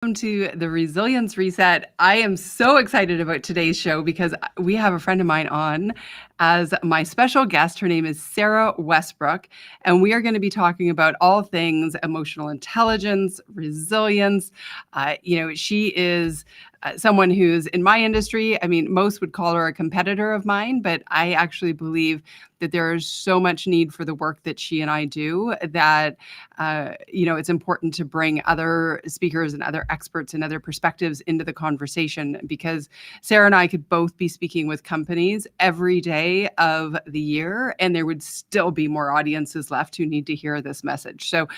Welcome to the Resilience Reset. I am so excited about today's show because we have a friend of mine on as my special guest. Her name is Sara Westbrook, and we are going to be talking about all things emotional intelligence, resilience. She is someone who's in my industry. I mean, most would call her a competitor of mine, but I actually believe that there is so much need for the work that she and I do that, it's important to bring other speakers and other experts and other perspectives into the conversation, because Sara and I could both be speaking with companies every day of the year, and there would still be more audiences left who need to hear this message. So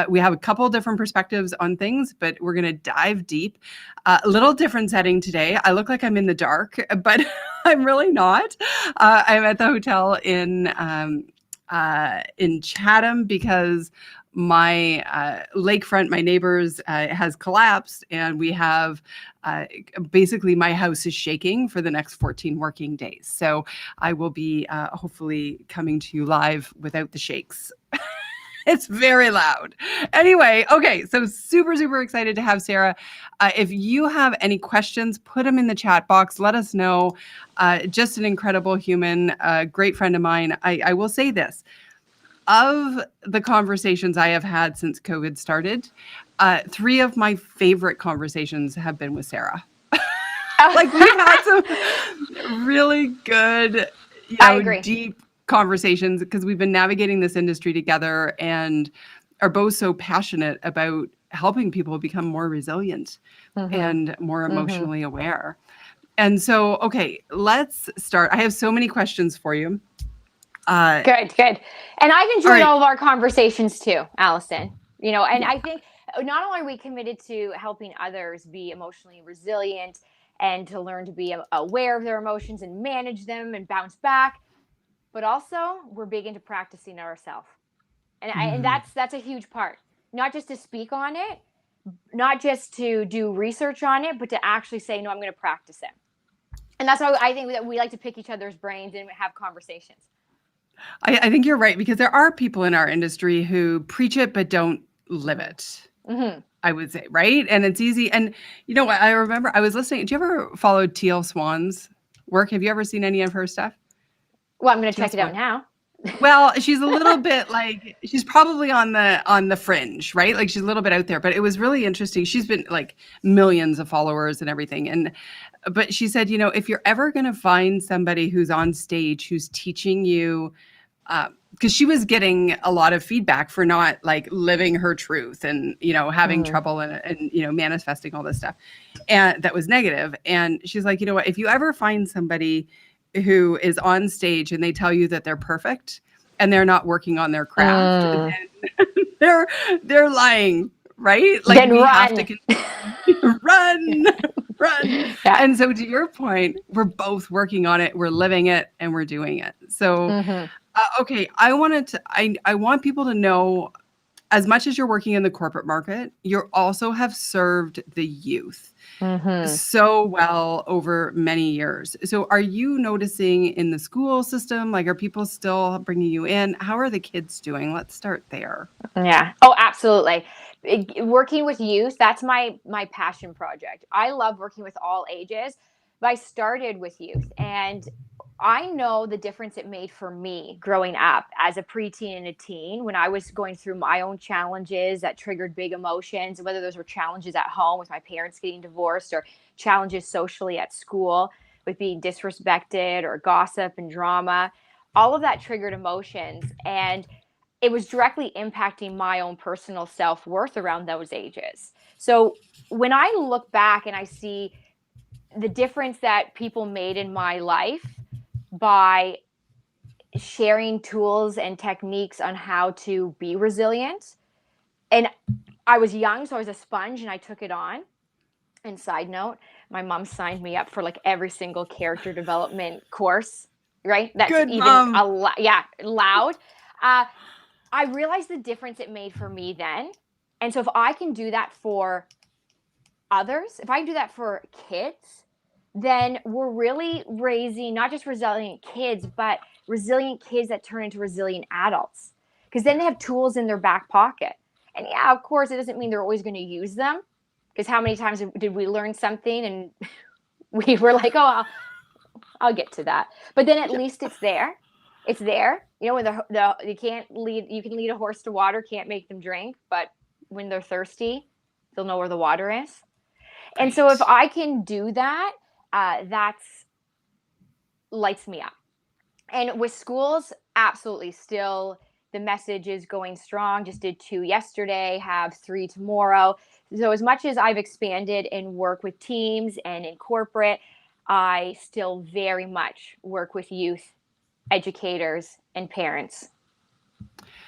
we have a couple different perspectives on things, but we're going to dive deep. A little different setting today. I look like I'm in the dark, but I'm really not. I'm at the hotel in Chatham because my lakefront, my neighbors, has collapsed, and we have basically my house is shaking for the next 14 working days. So I will be hopefully coming to you live without the shakes. It's very loud. Anyway, okay, so super, super excited to have Sara. If you have any questions, put them in the chat box. Let us know. Just an incredible human, a great friend of mine. I will say this. Of the conversations I have had since COVID started, 3 of my favorite conversations have been with Sara. Like, we've had some really good, I agree. deep conversations because we've been navigating this industry together and are both so passionate about helping people become more resilient and more emotionally aware. And so, okay, let's start. I have so many questions for you. Good. And I've enjoyed all of our conversations too, Allison. And I think not only are we committed to helping others be emotionally resilient and to learn to be aware of their emotions and manage them and bounce back, but also we're big into practicing it ourselves. And that's a huge part. Not just to speak on it, not just to do research on it, but to actually say, no, I'm going to practice it. And that's why I think that we like to pick each other's brains and have conversations. I think you're right, because there are people in our industry who preach it but don't live it. I would say, right? And it's easy. And I remember I was listening. Do you ever follow Teal Swan's work? Have you ever seen any of her stuff? Well, I'm going to check it out now. Well, she's a little bit like, she's probably on the fringe, right? Like, she's a little bit out there, but it was really interesting. She's been like millions of followers and everything. But she said, if you're ever going to find somebody who's on stage who's teaching you, because she was getting a lot of feedback for not like living her truth and, having trouble and manifesting all this stuff, and that was negative. And she's like, what, if you ever find somebody who is on stage and they tell you that they're perfect and they're not working on their craft, then they're lying, right? Like, then we run. have to run. Yeah. And so, to your point, we're both working on it, we're living it, and we're doing it. So, okay, I want people to know, as much as you're working in the corporate market, you also have served the youth so well over many years. So are you noticing in the school system, like, are people still bringing you in? How are the kids doing? Let's start there. Yeah. Oh, absolutely. Working with youth, that's my passion project. I love working with all ages, but I started with youth, and I know the difference it made for me growing up as a preteen and a teen when I was going through my own challenges that triggered big emotions, whether those were challenges at home with my parents getting divorced or challenges socially at school with being disrespected or gossip and drama. All of that triggered emotions, and it was directly impacting my own personal self-worth around those ages. So when I look back and I see the difference that people made in my life by sharing tools and techniques on how to be resilient. And I was young, so I was a sponge and I took it on. And side note, my mom signed me up for like every single character development course, right? That's good, even loud. I realized the difference it made for me then. And so if I can do that for others, if I can do that for kids, then we're really raising not just resilient kids, but resilient kids that turn into resilient adults. Because then they have tools in their back pocket. And yeah, of course, it doesn't mean they're always going to use them. Because how many times did we learn something and we were like, oh, I'll get to that. But then at least it's there. It's there. You know, when you can lead a horse to water, can't make them drink, but when they're thirsty, they'll know where the water is. And so if I can do that, that's lights me up. And with schools, absolutely still the message is going strong. Just did 2 yesterday, have 3 tomorrow. So as much as I've expanded and work with teams and in corporate, I still very much work with youth, educators, and parents.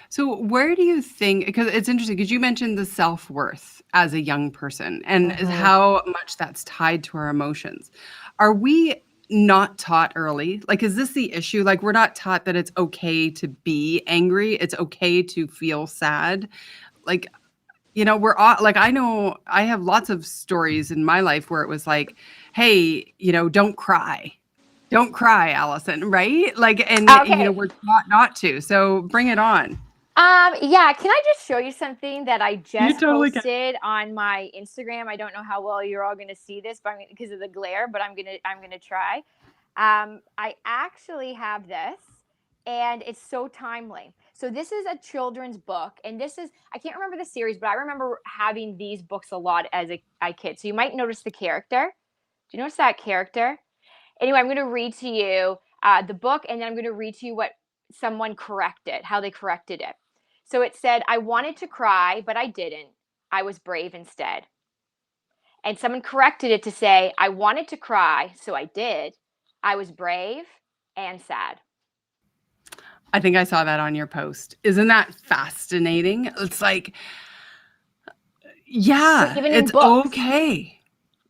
So where do you think, because it's interesting, because you mentioned the self-worth as a young person and how much that's tied to our emotions. Are we not taught early? Like, is this the issue? Like, we're not taught that it's okay to be angry. It's okay to feel sad. Like, you know, we're all like, I know I have lots of stories in my life where it was like, hey, you know, don't cry. Don't cry, Allison, right? Like, and you know, we're taught not to. So bring it on. Yeah, can I just show you something that I just posted can. on my Instagram? I don't know how well you're all going to see this, but because of the glare, but I'm gonna try. I actually have this, and it's so timely. So this is a children's book, and this is, I can't remember the series, but I remember having these books a lot as a kid. So you might notice the character. Do you notice that character? Anyway, I'm going to read to you the book, and then I'm going to read to you what someone corrected, how they corrected it. So it said, I wanted to cry, but I didn't. I was brave instead. And someone corrected it to say, I wanted to cry, so I did. I was brave and sad. I think I saw that on your post. Isn't that fascinating? It's like, yeah, it's okay.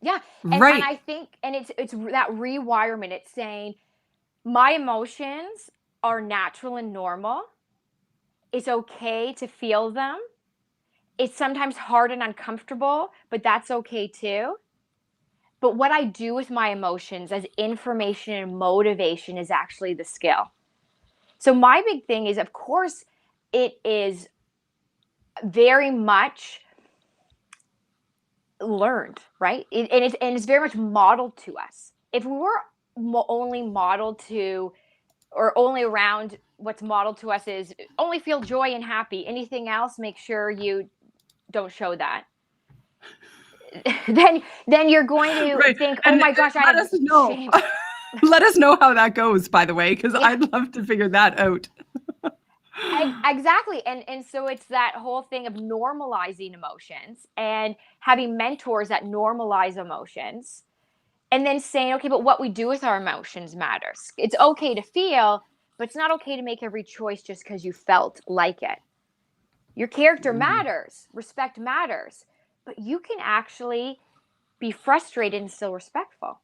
Yeah. And I think, and it's that rewirement. It's saying my emotions are natural and normal. It's okay to feel them. It's sometimes hard and uncomfortable, but that's okay too. But what I do with my emotions as information and motivation is actually the skill. So my big thing is, of course, it is very much learned, right? And it's very much modeled to us. If we were only modeled to, or only around what's modeled to us is only feel joy and happy. Anything else, make sure you don't show that. then you're going to think, oh my gosh, I have shame. Let us know how that goes, by the way, because I'd love to figure that out. Exactly. And so it's that whole thing of normalizing emotions and having mentors that normalize emotions, and then saying, okay, but what we do with our emotions matters. It's okay to feel, but it's not okay to make every choice just because you felt like it. Your character matters, respect matters, but you can actually be frustrated and still respectful.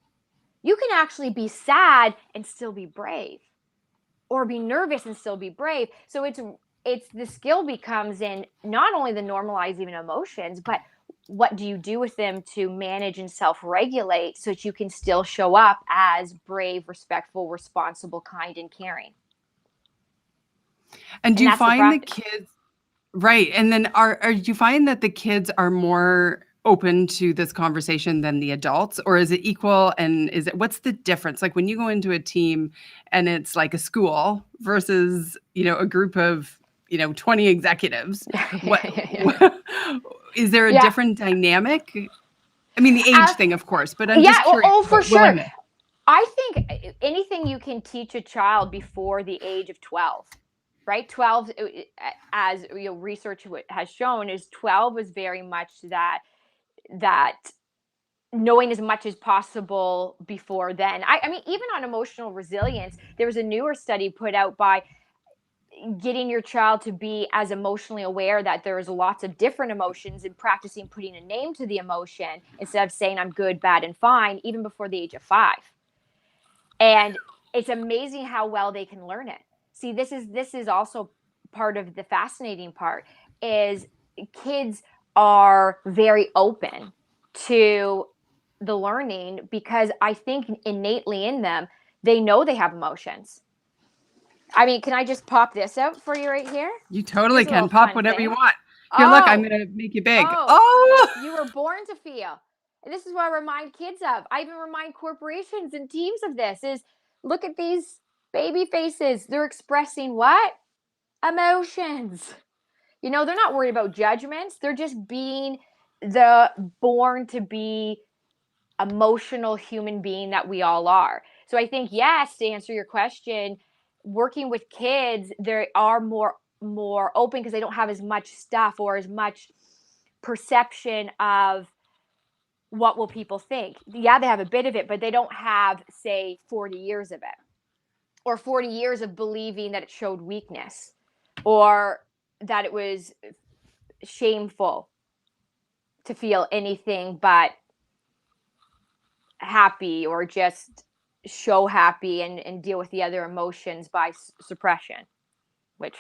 You can actually be sad and still be brave, or be nervous and still be brave. So it's the skill becomes in not only the normalizing of emotions, but what do you do with them to manage and self-regulate so that you can still show up as brave, respectful, responsible, kind, and caring. And do you find the kids, right? And then do you find that the kids are more open to this conversation than the adults, or is it equal? And what's the difference? Like when you go into a team and it's like a school versus, you know, a group of, you know, 20 executives, is there a different dynamic? I mean, the age thing, of course, but I'm just curious. For sure. I think anything you can teach a child before the age of 12, right? 12, as you know, research has shown, is 12 is very much that knowing as much as possible before then. I mean, even on emotional resilience, there was a newer study put out by getting your child to be as emotionally aware that there's lots of different emotions and practicing putting a name to the emotion instead of saying I'm good, bad, and fine, even before the age of 5. And it's amazing how well they can learn it. See, this is also part of the fascinating part is kids are very open to the learning because I think innately in them, they know they have emotions. I mean, can I just pop this out for you right here? You totally can. Pop whatever you want. Here, look, I'm Oh, going to make you big. oh, Oh, you were born to feel. And this is what I remind kids of. I even remind corporations and teams of this is look at these baby faces. They're expressing what? Emotions. You know, they're not worried about judgments. They're just being the born to be emotional human being that we all are. So I think, yes, to answer your question, working with kids, they are more open because they don't have as much stuff or as much perception of what will people think. Yeah, they have a bit of it, but they don't have, say, 40 years of it or 40 years of believing that it showed weakness or that it was shameful to feel anything but happy or just show happy and deal with the other emotions by suppression, which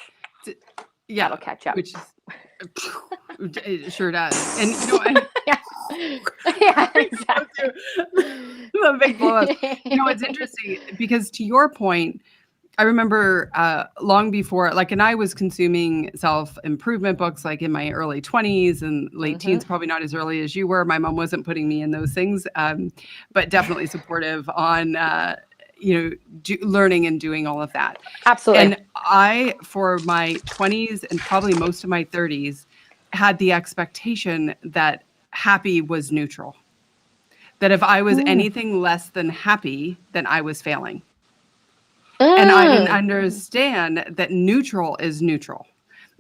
yeah, that'll catch up. which is, it sure does. And you know, I, Yeah, yeah, exactly. the big blow ups. You know, it's interesting because to your point, I remember long before, like, and I was consuming self-improvement books like in my early 20s and late teens, probably not as early as you were. My mom wasn't putting me in those things, but definitely supportive on, learning and doing all of that. Absolutely. And I, for my 20s and probably most of my 30s, had the expectation that happy was neutral. That if I was anything less than happy, then I was failing. And I didn't understand that neutral is neutral.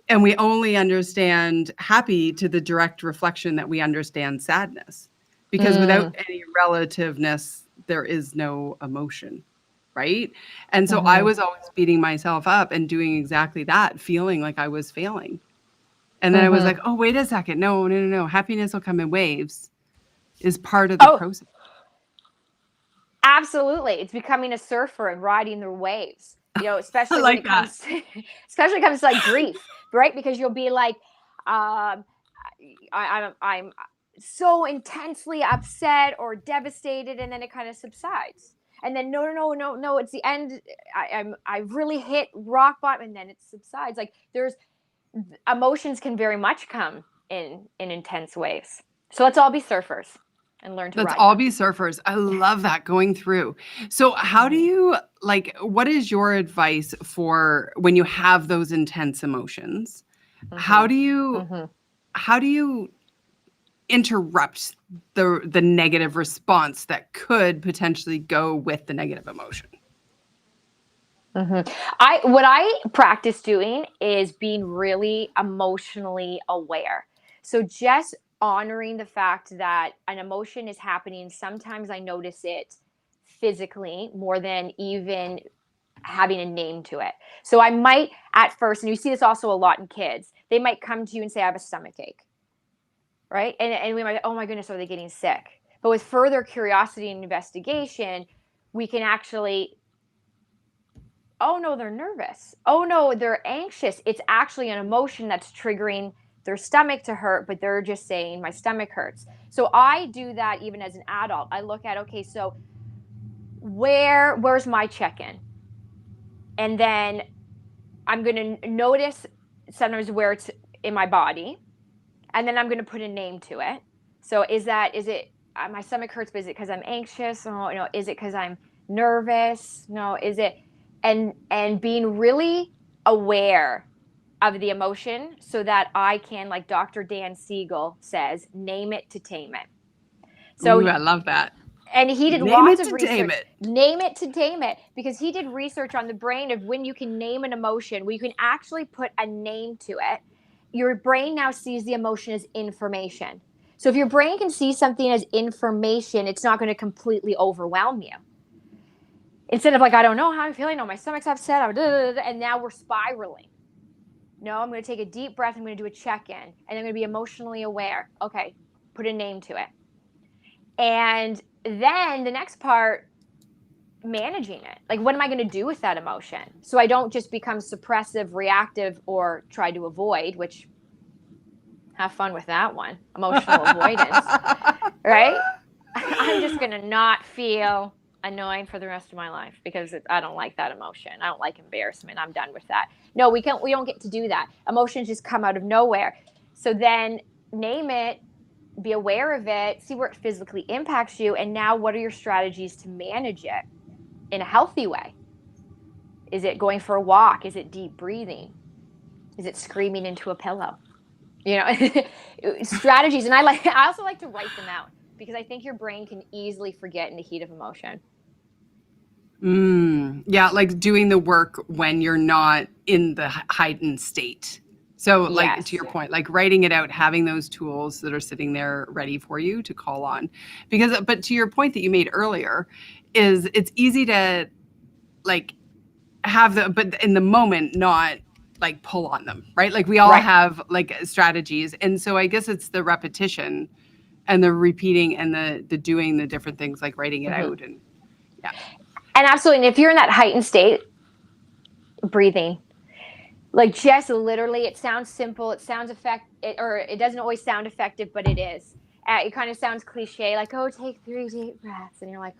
And we only understand happy to the direct reflection that we understand sadness. Because without any relativeness, there is no emotion. Right. And so I was always beating myself up and doing exactly that, feeling like I was failing. And then I was like, oh, wait a second. No. Happiness will come in waves is part of the Oh, process. absolutely. It's becoming a surfer and riding the waves. You know, I especially when like it that. comes to, especially when it comes to like grief, right? Because you'll be like, I'm so intensely upset or devastated, and then it kind of subsides. And then no, it's the end. I've really hit rock bottom, and then it subsides. Like there's emotions can very much come in intense waves. So let's all be surfers and learn to Let's ride all them. be surfers. I love that going through. So how do you what is your advice for when you have those intense emotions? How do you how do you interrupt the negative response that could potentially go with the negative emotion? What I practice doing is being really emotionally aware. So just honoring the fact that an emotion is happening. Sometimes I notice it physically more than even having a name to it. So I might at first, and you see this also a lot in kids, they might come to you and say, I have a stomach ache, right? And we might, oh my goodness, are they getting sick? But with further curiosity and investigation, we can actually, oh no, they're nervous. Oh no, they're anxious. It's actually an emotion that's triggering their stomach to hurt, but they're just saying my stomach hurts. So I do that even as an adult. I look at, okay, so where's my check-in? And then I'm going to notice sometimes where it's in my body, and then I'm going to put a name to it. So is it my stomach hurts, but is it because I'm anxious? No, is it because I'm nervous? No, is it and being really aware of the emotion so that I can, like Dr. Dan Siegel says, name it to tame it. So Ooh, I love that. and he did Name lots it of to tame research. it. Name it to tame it, because he did research on the brain of when you can name an emotion, where you can actually put a name to it. Your brain now sees the emotion as information. So if your brain can see something as information, it's not going to completely overwhelm you. Instead of like, I don't know how I'm feeling. No, my stomach's upset. And now we're spiraling. No, I'm going to take a deep breath. I'm going to do a check-in, and I'm going to be emotionally aware. Okay, put a name to it. And then the next part, managing it. Like, what am I going to do with that emotion? So I don't just become suppressive, reactive, or try to avoid, which have fun with that one. Emotional avoidance, right? I'm just going to not feel annoyed for the rest of my life because I don't like that emotion. I don't like embarrassment. I'm done with that. No, we don't get to do that. Emotions just come out of nowhere. So then name it, be aware of it, see where it physically impacts you, and now what are your strategies to manage it in a healthy way? Is it going for a walk? Is it deep breathing? Is it screaming into a pillow? You know, strategies. And I also like to write them out, because I think your brain can easily forget in the heat of emotion. Yeah, like doing the work when you're not in the heightened state. So, like to Yes. your point, like writing it out, having those tools that are sitting there ready for you to call on. Because, but to your point that you made earlier, is it's easy to like have but in the moment, not like pull on them, right? Like we all Right. have like strategies. And so I guess it's the repetition and the repeating and the doing the different things, like writing it Mm-hmm. out. And yeah. And absolutely. And if you're in that heightened state, breathing, like just literally, it sounds simple. It sounds or it doesn't always sound effective, but it is. It kind of sounds cliche, like, oh, take 3 deep breaths. And you're like,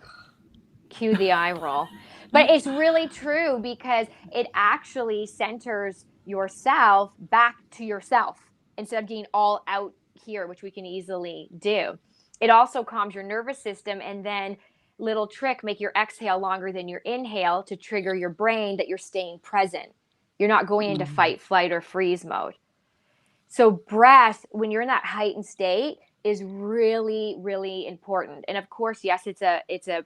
cue the eye roll. But it's really true, because it actually centers yourself back to yourself instead of being all out here, which we can easily do. It also calms your nervous system. And then, little trick, make your exhale longer than your inhale to trigger your brain that you're staying present. You're not going into fight, flight, or freeze mode. So breath, when you're in that heightened state, is really, really important. And of course, yes, it's a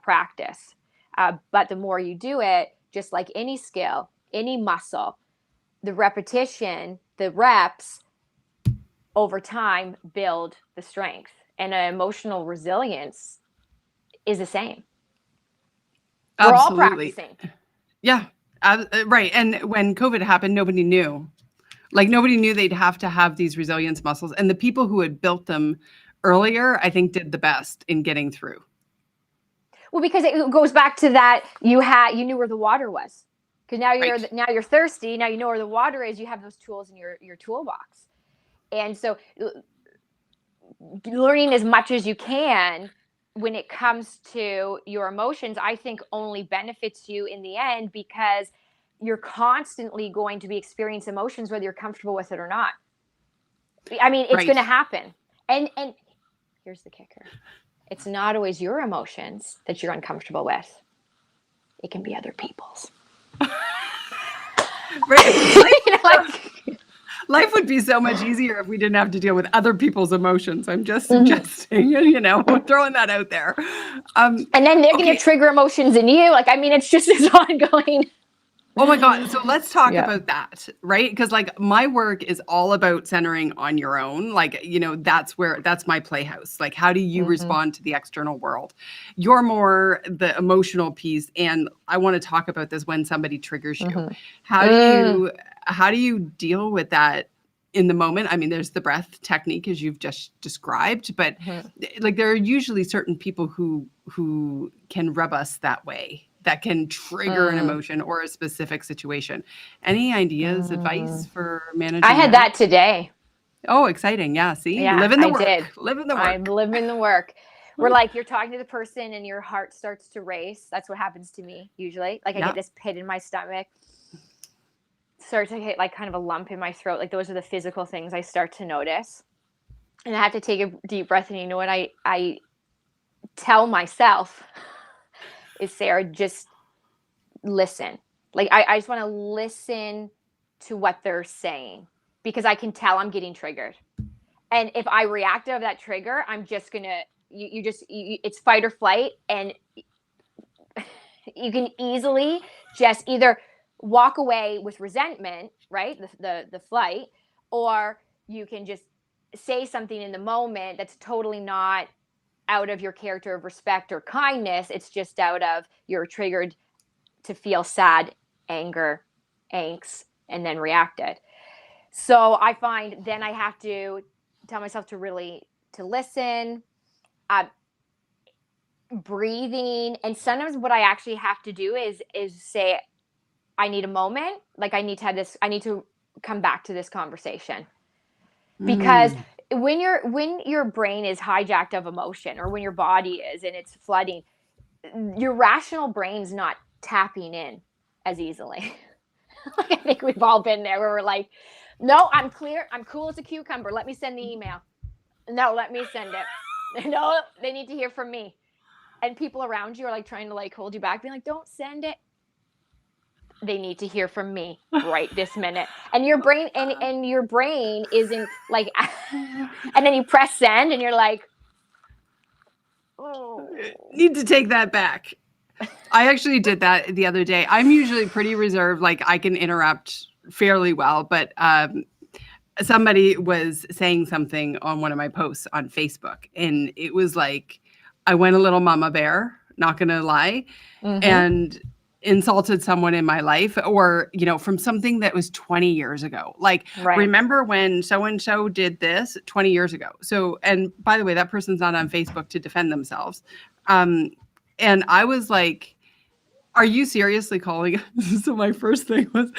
practice. But the more you do it, just like any skill, any muscle, the repetition, the reps over time build the strength. And emotional resilience is the same. We're all Absolutely. practicing. Yeah, right. And when COVID happened, nobody knew. Like nobody knew they'd have to have these resilience muscles. And the people who had built them earlier, I think, did the best in getting through. Well, because it goes back to that, you knew where the water was. Because Right. now you're thirsty. Now you know where the water is. You have those tools in your toolbox. And so learning as much as you can when it comes to your emotions, I think only benefits you in the end, because you're constantly going to be experiencing emotions whether you're comfortable with it or not. I mean, it's going Right. to happen. And here's the kicker. It's not always your emotions that you're uncomfortable with. It can be other people's. Right. You know, like, Life would be so much easier if we didn't have to deal with other people's emotions. I'm just mm-hmm. suggesting, throwing that out there. And then they're going to Okay. trigger emotions in you. Like, I mean, it's just this ongoing. Oh my God. So let's talk Yeah. about that, right? Because like my work is all about centering on your own. Like, that's my playhouse. Like, how do you Mm-hmm. respond to the external world? You're more the emotional piece. And I want to talk about this when somebody triggers you. Mm-hmm. How do you deal with that in the moment? I mean, there's the breath technique as you've just described, but like there are usually certain people who can rub us that way, that can trigger an emotion or a specific situation. Any ideas, advice for managing I had that today. Oh, exciting. Yeah. See, Yeah, live in the I work, did. live in the I'm work. living the work. We're like, you're talking to the person and your heart starts to race. That's what happens to me usually. Like I Yeah. get this pit in my stomach, start to hit like kind of a lump in my throat. Like those are the physical things I start to notice. And I have to take a deep breath. And you know what I tell myself is, Sarah, just listen. Like I just want to listen to what they're saying, because I can tell I'm getting triggered. And if I react to that trigger, I'm just gonna it's fight or flight, and you can easily just either walk away with resentment, right? The flight, or you can just say something in the moment that's totally not out of your character of respect or kindness. It's just out of you're triggered to feel sad, anger, angst, and then reacted. So I find then I have to tell myself to listen, uh, breathing, and sometimes what I actually have to do is say, I need a moment. Like I need to come back to this conversation, because when your brain is hijacked of emotion, or when your body is and it's flooding, your rational brain's not tapping in as easily. Like I think we've all been there where we're like, No, I'm clear. I'm cool as a cucumber. Let me send the email. No, let me send it. No, they need to hear from me. And people around you are like trying to like hold you back, being like, don't send it. They need to hear from me right this minute. And your brain and your brain isn't like and then you press send and you're like, oh, Need to take that back. I actually did that the other day. I'm usually pretty reserved, like I can interrupt fairly well, but somebody was saying something on one of my posts on Facebook, and it was like I went a little mama bear, not gonna lie, and insulted someone in my life, or from something that was 20 years ago. Like, right. remember when so and so did this 20 years ago? So, and by the way, that person's not on Facebook to defend themselves. And I was like, are you seriously calling? So my first thing was,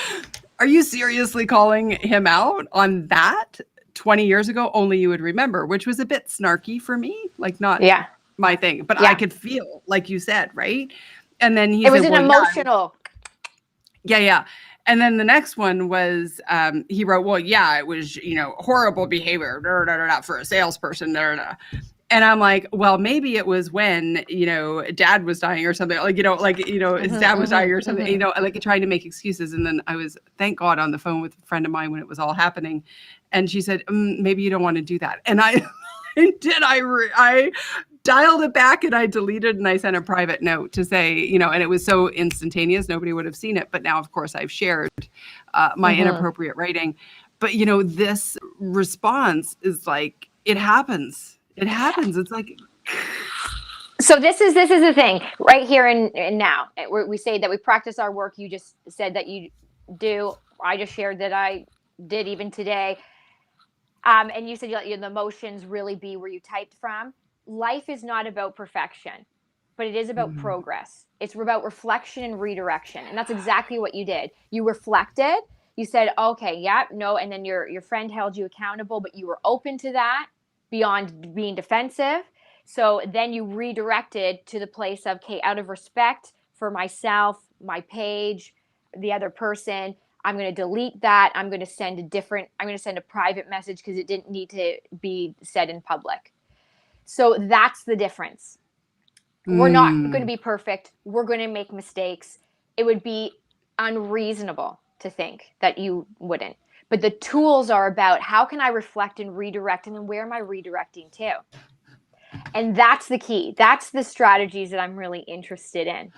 are you seriously calling him out on that 20 years ago? Only you would remember, which was a bit snarky for me, like not my thing, but I could feel, like you said, right? And then he it was said, an emotional. Yeah. And then the next one was, he wrote, well, yeah, it was, horrible behavior for a salesperson. And I'm like, well, maybe it was when, dad was dying or something, like, his dad was dying or something, like trying to make excuses. And then I was, thank God, on the phone with a friend of mine when it was all happening. And she said, maybe you don't want to do that. And I did. I dialed it back and I deleted and I sent a private note to say, and it was so instantaneous, nobody would have seen it. But now, of course, I've shared my inappropriate writing. But, this response is like, it happens. It happens. It's like. So this is the thing right here and now. We say that we practice our work. You just said that you do. I just shared that I did even today. And you said you let the emotions really be where you typed from. Life is not about perfection, but it is about progress. It's about reflection and redirection. And that's exactly what you did. You reflected. You said, okay, yeah, no. And then your friend held you accountable, but you were open to that beyond being defensive. So then you redirected to the place of, okay, out of respect for myself, my page, the other person, I'm going to delete that. I'm going to send a private message because it didn't need to be said in public. So that's the difference. We're not going to be perfect. We're going to make mistakes. It would be unreasonable to think that you wouldn't. But the tools are about how can I reflect and redirect, and then where am I redirecting to? And that's the key. That's the strategies that I'm really interested in,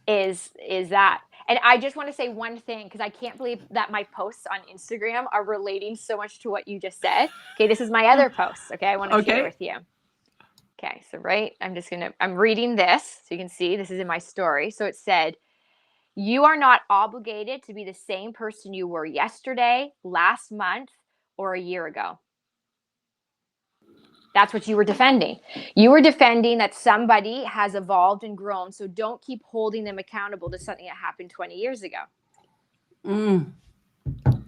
is that. And I just want to say one thing, because I can't believe that my posts on Instagram are relating so much to what you just said. Okay, this is my other post. Okay, I want to share with you. Okay, so I'm reading this so you can see this is in my story. So it said, you are not obligated to be the same person you were yesterday, last month, or a year ago. That's what you were defending. You were defending that somebody has evolved and grown, so don't keep holding them accountable to something that happened 20 years ago.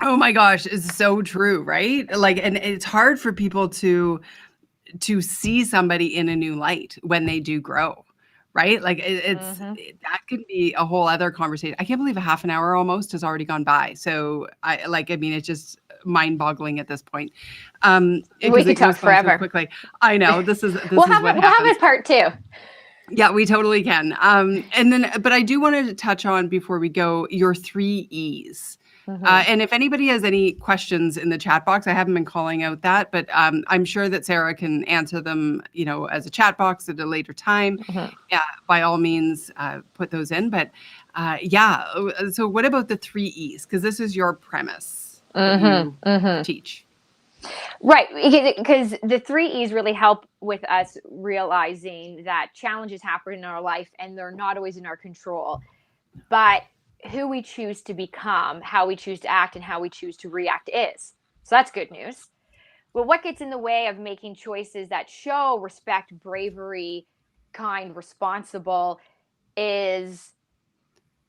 Oh my gosh, it's so true, right? Like, and it's hard for people to see somebody in a new light when they do grow, right? Like that could be a whole other conversation. I can't believe a half an hour almost has already gone by. So it's just mind-boggling at this point. We could talk forever. So quickly. I know we'll have a part 2. Yeah, we totally can. But I do want to touch on, before we go, your 3 E's. And if anybody has any questions in the chat box, I haven't been calling out that, but I'm sure that Sara can answer them, as a chat box at a later time. Yeah, by all means, put those in. But so what about the 3 E's? Because this is your premise that you teach. Right, because the 3 E's really help with us realizing that challenges happen in our life and they're not always in our control. But who we choose to become, how we choose to act, and how we choose to react is. So that's good news. But what gets in the way of making choices that show respect, bravery, kind, responsible is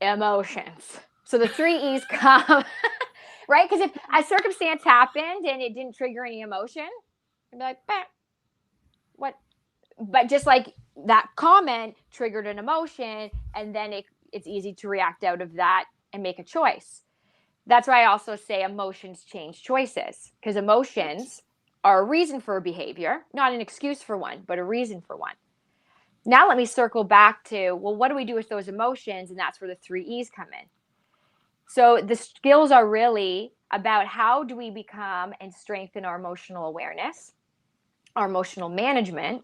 emotions. So the 3 E's come, right? Because if a circumstance happened and it didn't trigger any emotion, I'd be like, what? But just like that comment triggered an emotion, and then it's easy to react out of that and make a choice. That's why I also say emotions change choices, because emotions are a reason for a behavior, not an excuse for one, but a reason for one. Now let me circle back to, well, what do we do with those emotions? And that's where the 3 E's come in. So the skills are really about how do we become and strengthen our emotional awareness, our emotional management,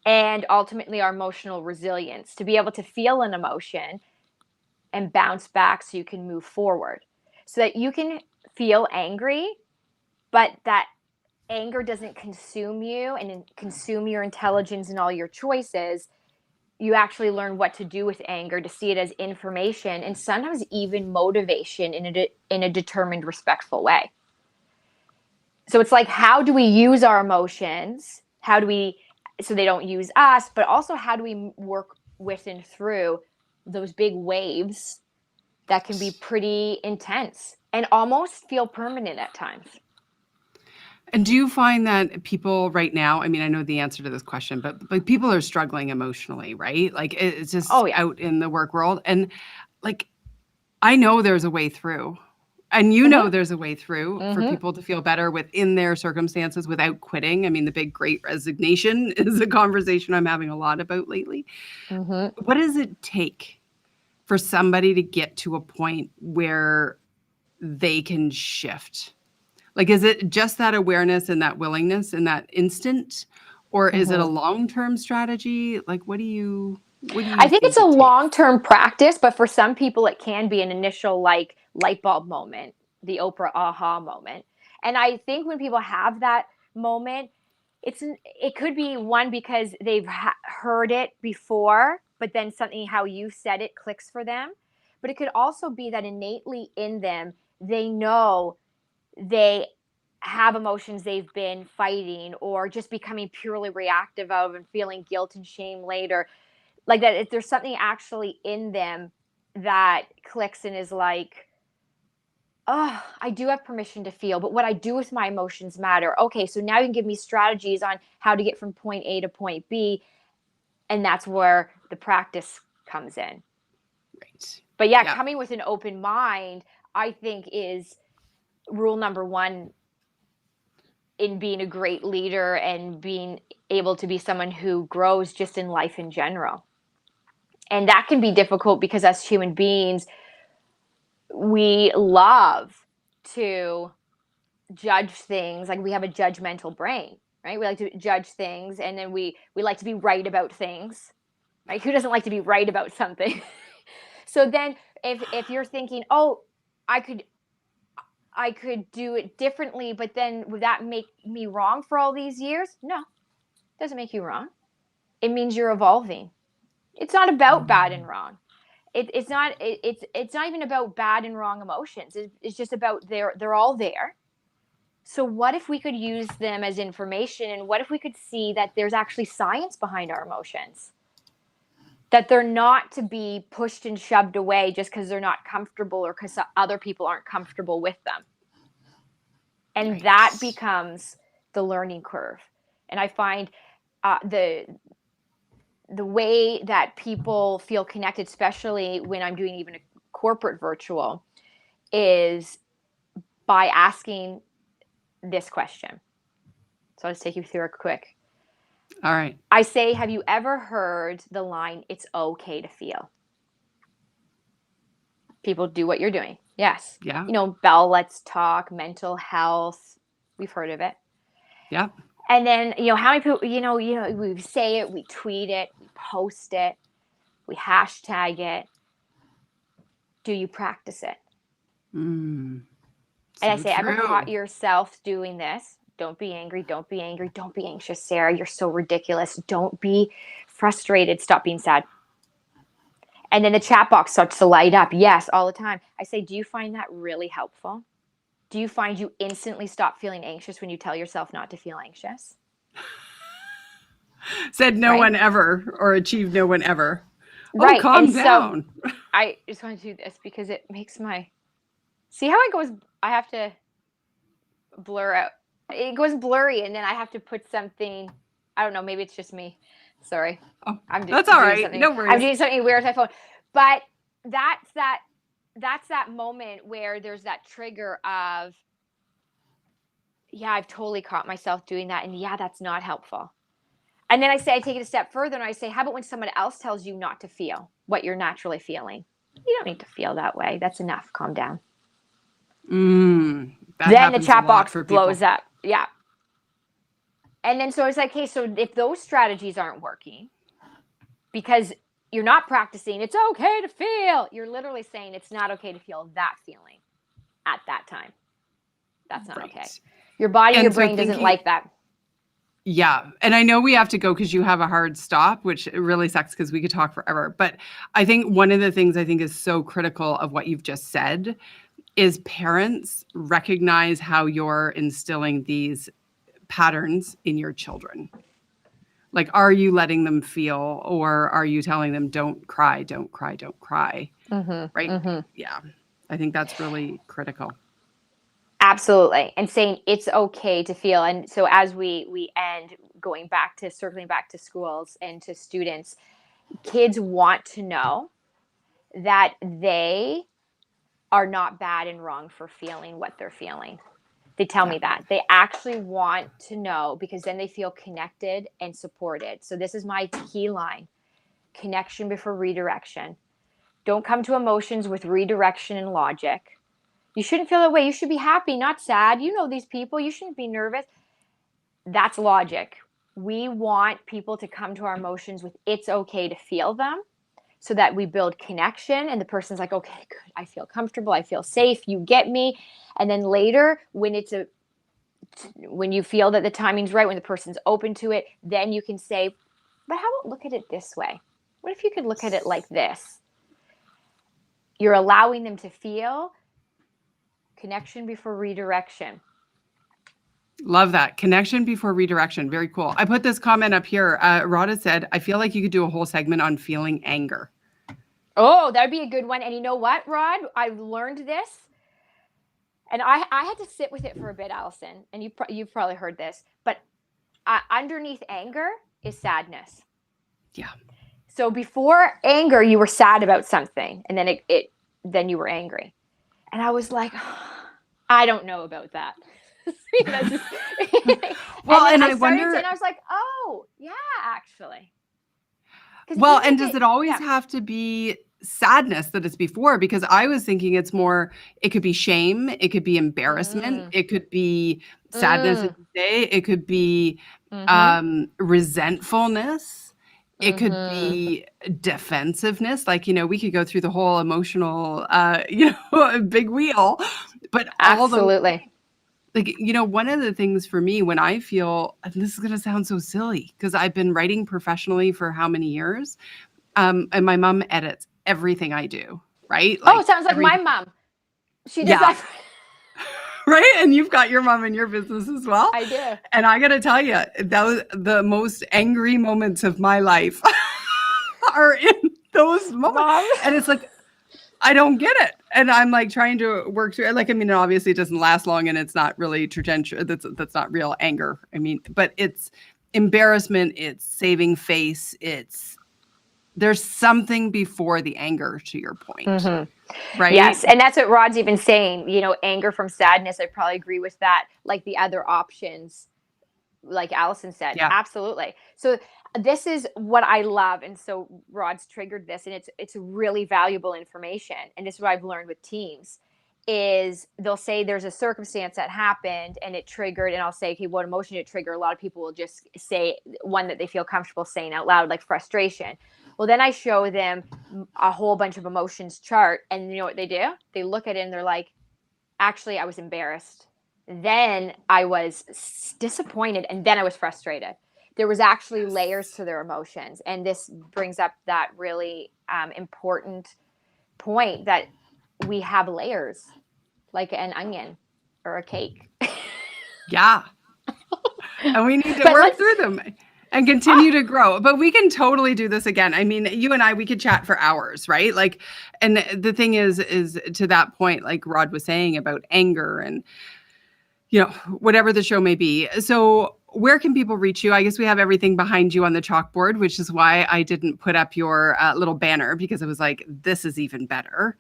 and ultimately our emotional resilience to be able to feel an emotion and bounce back so you can move forward. So that you can feel angry, but that anger doesn't consume you and consume your intelligence and all your choices. You actually learn what to do with anger, to see it as information and sometimes even motivation in a determined, respectful way. So it's like, how do we use our emotions? How do we, so they don't use us, but also how do we work with and through those big waves that can be pretty intense and almost feel permanent at times? And do you find that people right now, I mean, I know the answer to this question, but people are struggling emotionally, right? Like it's just Oh, yeah. out in the work world. And like, I know there's a way through. And you know Mm-hmm. there's a way through for Mm-hmm. people to feel better within their circumstances without quitting. I mean, the big great resignation is a conversation I'm having a lot about lately. Mm-hmm. What does it take for somebody to get to a point where they can shift? Like, is it just that awareness and that willingness in that instant? Or is it a Mm-hmm. long-term strategy? Like, what do you I think it's think a it takes? long-term practice, but for some people it can be an initial like light bulb moment, the Oprah aha moment. And I think when people have that moment, it could be one because they've heard it before, but then something how you said it clicks for them. But it could also be that innately in them, they know they have emotions they've been fighting or just becoming purely reactive of and feeling guilt and shame later, like that. If there's something actually in them that clicks and is like, oh, I do have permission to feel, but what I do with my emotions matter. Okay, so now you can give me strategies on how to get from point A to point B, and that's where the practice comes in. Right. But yeah, Yeah. coming with an open mind, I think, is rule number one in being a great leader and being able to be someone who grows just in life in general. And that can be difficult because as human beings, we love to judge things. Like, we have a judgmental brain, right? We like to judge things, and then we like to be right about things, right? Who doesn't like to be right about something? So then if you're thinking, oh, I could I could do it differently, but then would that make me wrong for all these years? No, it doesn't make you wrong. It means you're evolving. It's not about bad and wrong. It's not even about bad and wrong emotions. It's just about they're all there. So what if we could use them as information, and what if we could see that there's actually science behind our emotions? That they're not to be pushed and shoved away just because they're not comfortable or because other people aren't comfortable with them. And that Right. becomes the learning curve. And I find the way that people feel connected, especially when I'm doing even a corporate virtual, is by asking this question. So I'll just take you through it quick. All right. I say, have you ever heard the line, it's okay to feel? People do what you're doing. Yes. Yeah. Bell, let's talk, mental health. We've heard of it. Yeah. And then, how many people, we say it, we tweet it, we post it, we hashtag it. Do you practice it? Mm, And I so say, ever caught true. yourself doing this? Don't be angry. Don't be angry. Don't be anxious, Sarah. You're so ridiculous. Don't be frustrated. Stop being sad. And then the chat box starts to light up. Yes, all the time. I say, do you find that really helpful? Do you find you instantly stop feeling anxious when you tell yourself not to feel anxious? Said no Right? one ever or achieved no one ever. Oh, Right. And calm so down. I just want to do this because it makes see how it goes. I have to blur out. It goes blurry, and then I have to put something. I don't know. Maybe it's just me. Sorry. Oh, I'm that's all doing right. something. No I'm worries. doing something weird with my phone. But that's that's that moment where there's that trigger of, yeah, I've totally caught myself doing that. And yeah, that's not helpful. And then I take it a step further and I say, how about when someone else tells you not to feel what you're naturally feeling? You don't need to feel that way. That's enough. Calm down. That Then the happens a chat lot box for people. blows up. Yeah. And then so it's like, okay, so if those strategies aren't working because you're not practicing, it's okay to feel. You're literally saying it's not okay to feel that feeling at that time. That's not okay. Your body, your brain doesn't like that. Yeah. And I know we have to go because you have a hard stop, which really sucks because we could talk forever. But I think one of the things I think is so critical of what you've just said is parents recognize how you're instilling these patterns in your children. Like, are you letting them feel, or are you telling them, don't cry, don't cry, don't cry? Right? Yeah. I think that's really critical. Absolutely. And saying it's okay to feel. And so as we end, circling back to schools and to students, kids want to know that they are not bad and wrong for feeling what they're feeling. They tell me that. They actually want to know because then they feel connected and supported. So this is my key line. Connection before redirection. Don't come to emotions with redirection and logic. You shouldn't feel that way. You should be happy, not sad. You know these people. You shouldn't be nervous. That's logic. We want people to come to our emotions with it's okay to feel them so that we build connection and the person's like, okay, good. I feel comfortable. I feel safe. You get me. And then later when you feel that the timing's right, when the person's open to it, then you can say, but how about look at it this way? What if you could look at it like this? You're allowing them to feel. Connection before redirection. Love that. Connection before redirection. Very cool. I put this comment up here. Rhoda said, I feel like you could do a whole segment on feeling anger. Oh, that'd be a good one. And you know what, Rod? I've learned this. And I had to sit with it for a bit, Allison. And you've probably heard this. But underneath anger is sadness. Yeah. So before anger, you were sad about something. And then then you were angry. And I was like, I don't know about that. Well, and I wonder, and I was like, oh, yeah, actually. Well, and does it always have to be sadness that it's before? Because I was thinking it's more, it could be shame, it could be embarrassment, it could be sadness, it could be resentfulness. It could be defensiveness. Like, we could go through the whole emotional, big wheel, but absolutely. One of the things for me when I feel, and this is going to sound so silly because I've been writing professionally for how many years? And my mom edits everything I do, right? It sounds like my mom. She does that. Right? And you've got your mom in your business as well. I do. And I got to tell you, that was the most angry moments of my life are in those moments. Mom. And it's like, I don't get it. And I'm like trying to work through it. Obviously it doesn't last long and it's not really that's not real anger. But it's embarrassment, it's saving face, there's something before the anger, to your point. Right? Yes. And that's what Rod's even saying, anger from sadness. I probably agree with that. Like the other options, like Allison said. Yeah. Absolutely. So this is what I love. And so Rod's triggered this, and it's really valuable information. And this is what I've learned with teams is they'll say there's a circumstance that happened and it triggered, and I'll say, okay, what emotion did it trigger? A lot of people will just say one that they feel comfortable saying out loud, like frustration. Well, then I show them a whole bunch of emotions chart, and you know what they do? They look at it and they're like, actually, I was embarrassed. Then I was disappointed, and then I was frustrated. There was actually layers to their emotions. And this brings up that really important point that we have layers, like an onion or a cake. Yeah. And we need to work through them and continue to grow. But we can totally do this again. You and I, we could chat for hours, right? And the thing is to that point, like Rod was saying about anger and, whatever the show may be. So where can people reach you? I guess we have everything behind you on the chalkboard, which is why I didn't put up your little banner, because I was like, this is even better.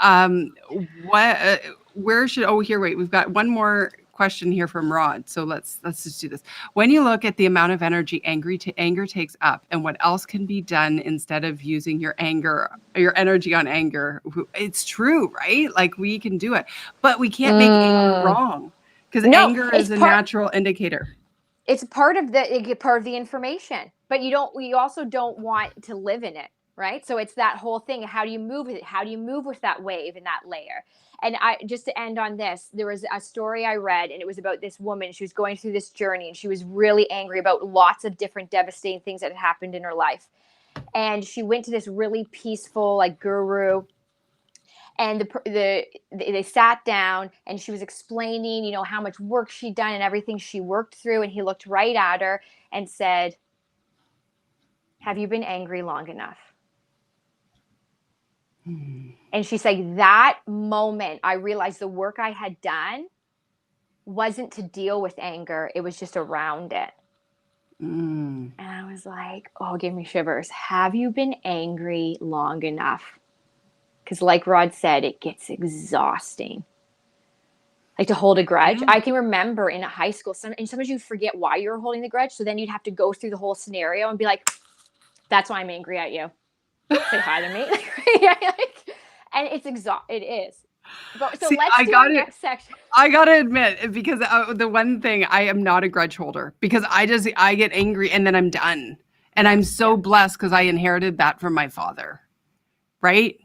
What? Where should? Oh, here. Wait. We've got one more question here from Rod. So let's just do this. When you look at the amount of energy anger takes up, and what else can be done instead of using your energy on anger, it's true, right? Like we can do it, but we can't make anger wrong because No, anger is a natural indicator. It's part of the information, but you also don't want to live in it, right? So it's that whole thing. How do you move with it? How do you move with that wave and that layer? And just to end on this, there was a story I read, and it was about this woman. She was going through this journey, and she was really angry about lots of different devastating things that had happened in her life. And she went to this really peaceful, like, guru, and they sat down, and she was explaining, how much work she'd done and everything she worked through. And he looked right at her and said, "Have you been angry long enough?" And she's like, that moment, I realized the work I had done wasn't to deal with anger. It was just around it. And I was like, oh, give me shivers. Have you been angry long enough? Because like Rod said, it gets exhausting. Like to hold a grudge. I can remember in high school, sometimes you forget why you were holding the grudge. So then you'd have to go through the whole scenario and be like, that's why I'm angry at you. Say hi to me. And it's it is. But, so let's do our next section. I gotta admit, because the one thing, I am not a grudge holder, because I get angry and then I'm done. And I'm so blessed because I inherited that from my father. Right?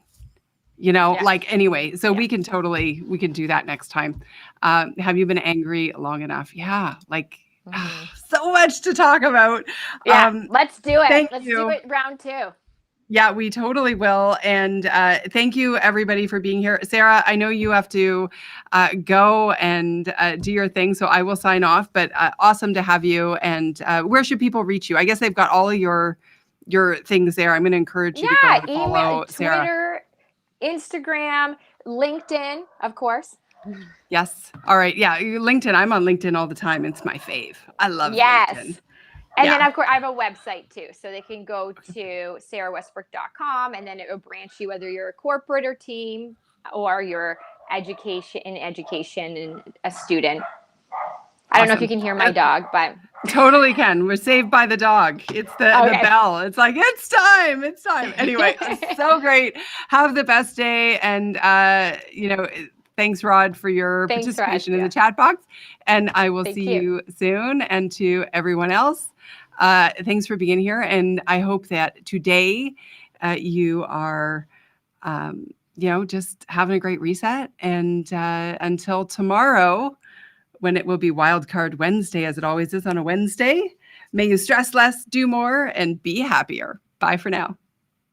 Like, anyway, so we can do that next time. Have you been angry long enough? Yeah. Like, so much to talk about. Yeah, let's do it. Let's do it round 2. Yeah, we totally will. And thank you, everybody, for being here. Sara, I know you have to go and do your thing, so I will sign off. But awesome to have you. And where should people reach you? I guess they've got all of your things there. I'm going to encourage you to go and follow email, Sara. Twitter, Instagram, LinkedIn, of course. Yes. All right. Yeah, LinkedIn. I'm on LinkedIn all the time. It's my fave. I love LinkedIn. And then, of course, I have a website, too. So they can go to sarawestbrook.com, and then it will branch you whether you're a corporate or team or you're education and a student. I don't know if you can hear my dog, but... Totally can. We're saved by the dog. It's the bell. It's like, it's time. It's time. Anyway, so great. Have the best day. And, thanks, Rod, for your participation in the chat box. And I will see you soon. And to everyone else, thanks for being here. And I hope that today you are, just having a great reset. And until tomorrow, when it will be Wildcard Wednesday, as it always is on a Wednesday, may you stress less, do more, and be happier. Bye for now.